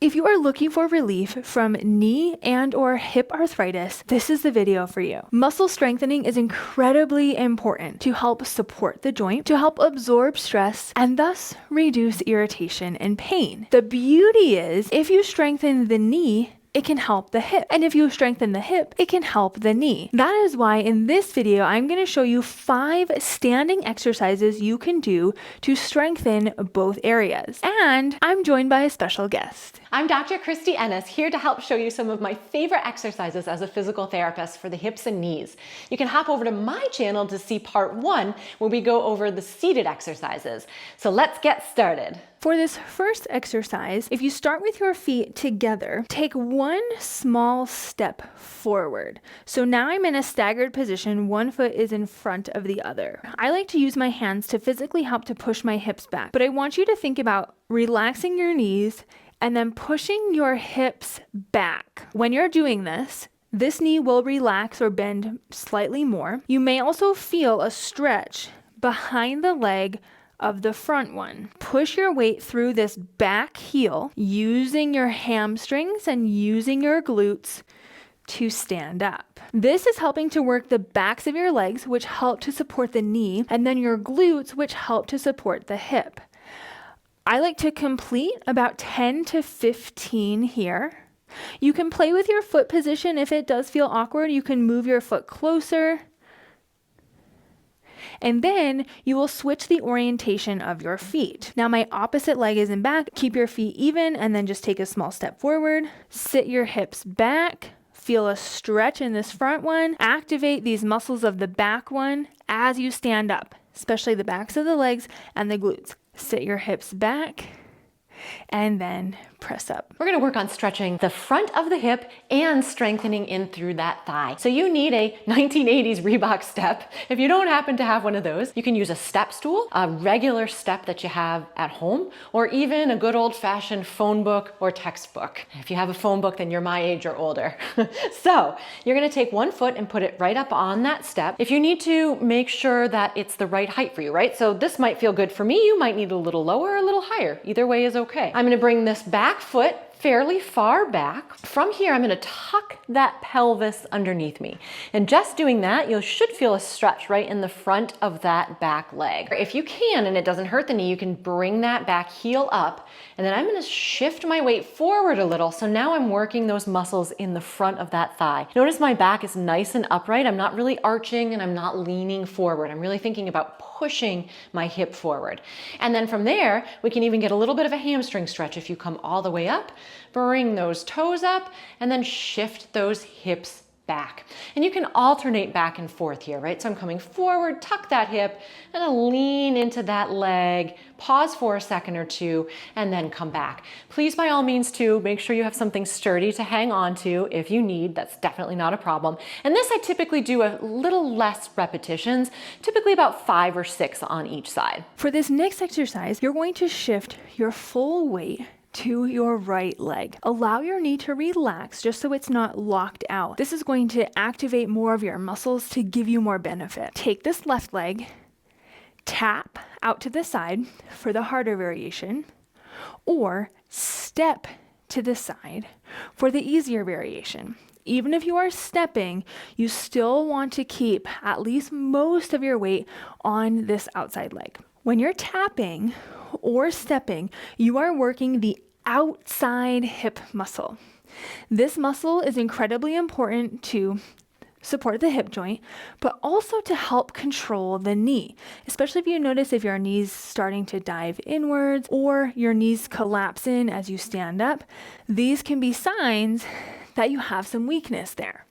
If you are looking for relief from knee and or hip arthritis, this is the video for you. Muscle strengthening is incredibly important to help support the joint, to help absorb stress, and thus reduce irritation and pain. The beauty is, if you strengthen the knee, it can help the hip. And if you strengthen the hip, it can help the knee. That is why in this video, I'm going to show you 5 standing exercises you can do to strengthen both areas. And I'm joined by a special guest. I'm Dr. Kristie Ennis, here to help show you some of my favorite exercises as a physical therapist for the hips and knees. You can hop over to my channel to see part 1, where we go over the seated exercises. So let's get started. For this first exercise, if you start with your feet together, take one small step forward. So now I'm in a staggered position, one foot is in front of the other. I like to use my hands to physically help to push my hips back, but I want you to think about relaxing your knees and then pushing your hips back. When you're doing this knee will relax or bend slightly more. You may also feel a stretch behind the leg of the front one. Push your weight through this back heel using your hamstrings and using your glutes to stand up. This is helping to work the backs of your legs, which help to support the knee, and then your glutes, which help to support the hip. I like to complete about 10 to 15 here. You can play with your foot position. If it does feel awkward, you can move your foot closer. And then you will switch the orientation of your feet. Now my opposite leg is in back. Keep your feet even and then just take a small step forward. Sit your hips back. Feel a stretch in this front one. Activate these muscles of the back one as you stand up, especially the backs of the legs and the glutes. Sit your hips back and then press up. We're going to work on stretching the front of the hip and strengthening in through that thigh. So you need a 1980s Reebok step. If you don't happen to have one of those, you can use a step stool, a regular step that you have at home, or even a good old-fashioned phone book or textbook. If you have a phone book, then you're my age or older. So you're going to take one foot and put it right up on that step. If you need to, make sure that it's the right height for you, right? So this might feel good for me. You might need a little lower or a little higher. Either way is okay. I'm going to bring this back foot fairly far back. From here, I'm going to tuck that pelvis underneath me. And just doing that, you should feel a stretch right in the front of that back leg. If you can, and it doesn't hurt the knee, you can bring that back heel up. And then I'm going to shift my weight forward a little. So now I'm working those muscles in the front of that thigh. Notice my back is nice and upright. I'm not really arching and I'm not leaning forward. I'm really thinking about pushing my hip forward. And then from there, we can even get a little bit of a hamstring stretch if you come all the way up. Bring those toes up and then shift those hips back. And you can alternate back and forth here, right? So I'm coming forward, tuck that hip, and I'll lean into that leg, pause for a second or two, and then come back. Please, by all means, too, make sure you have something sturdy to hang on to if you need. That's definitely not a problem. And this I typically do a little less repetitions, typically about 5 or 6 on each side. For this next exercise, you're going to shift your full weight to your right leg. Allow your knee to relax just so it's not locked out. This is going to activate more of your muscles to give you more benefit. Take this left leg, tap out to the side for the harder variation, or step to the side for the easier variation. Even if you are stepping, you still want to keep at least most of your weight on this outside leg. When you're tapping or stepping, you are working the outside hip muscle. This muscle is incredibly important to support the hip joint, but also to help control the knee, especially if you notice if your knee's starting to dive inwards or your knees collapse in as you stand up. These can be signs that you have some weakness there.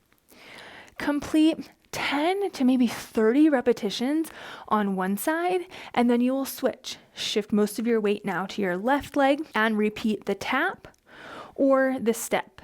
Complete 10 to maybe 30 repetitions on one side, and then you will switch. Shift most of your weight now to your left leg and repeat the tap or the step.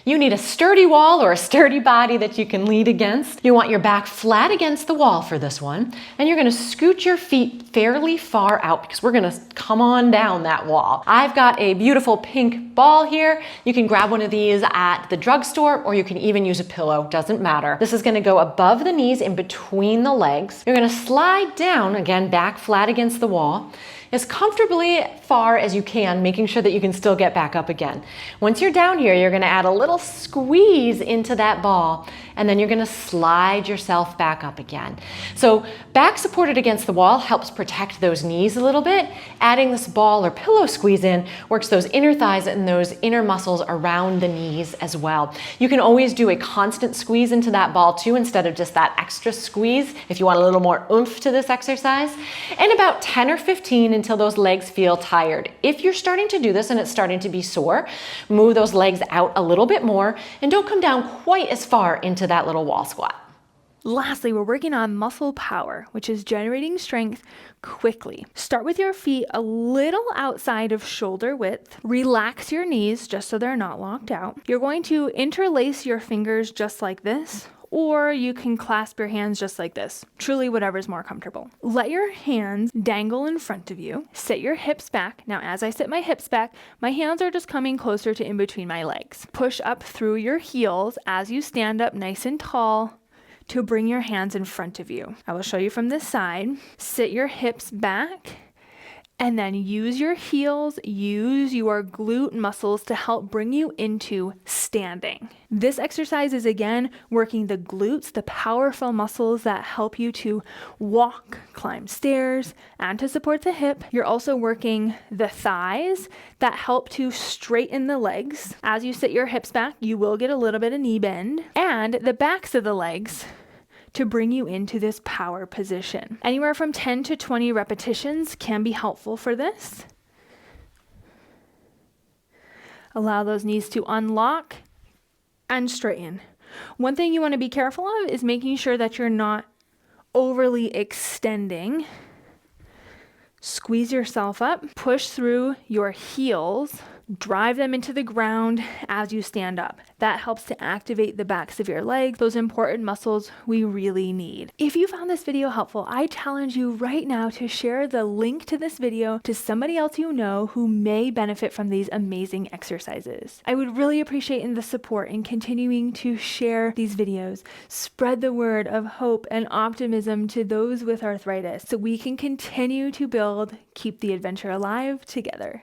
You need a sturdy wall or a sturdy body that you can lean against. You want your back flat against the wall for this one. And you're gonna scoot your feet fairly far out because we're gonna come on down that wall. I've got a beautiful pink ball here. You can grab one of these at the drugstore or you can even use a pillow, doesn't matter. This is gonna go above the knees in between the legs. You're gonna slide down, again, back flat against the wall. as comfortably far as you can, making sure that you can still get back up again. Once you're down here, you're gonna add a little squeeze into that ball, and then you're gonna slide yourself back up again. So back supported against the wall helps protect those knees a little bit. Adding this ball or pillow squeeze in works those inner thighs and those inner muscles around the knees as well. You can always do a constant squeeze into that ball too, instead of just that extra squeeze if you want a little more oomph to this exercise. And about 10 or 15 until those legs feel tired. If you're starting to do this and it's starting to be sore, move those legs out a little bit more and don't come down quite as far into that little wall squat. Lastly, we're working on muscle power, which is generating strength quickly. Start with your feet a little outside of shoulder width. Relax your knees just so they're not locked out. You're going to interlace your fingers just like this, or you can clasp your hands just like this. Truly, whatever's more comfortable. Let your hands dangle in front of you. Sit your hips back. Now, as I sit my hips back, my hands are just coming closer to in between my legs. Push up through your heels as you stand up nice and tall to bring your hands in front of you. I will show you from this side. Sit your hips back, and then use your heels, use your glute muscles to help bring you into standing. This exercise is again working the glutes, the powerful muscles that help you to walk, climb stairs, and to support the hip. You're also working the thighs that help to straighten the legs. As you sit your hips back, you will get a little bit of knee bend, and the backs of the legs to bring you into this power position. Anywhere from 10 to 20 repetitions can be helpful for this. Allow those knees to unlock and straighten. One thing you want to be careful of is making sure that you're not overly extending. Squeeze yourself up, push through your heels, drive them into the ground as you stand up. That helps to activate the backs of your legs, those important muscles we really need. If you found this video helpful, I challenge you right now to share the link to this video to somebody else you know who may benefit from these amazing exercises. I would really appreciate the support in continuing to share these videos. Spread the word of hope and optimism to those with arthritis so we can continue to build, keep the adventure alive together.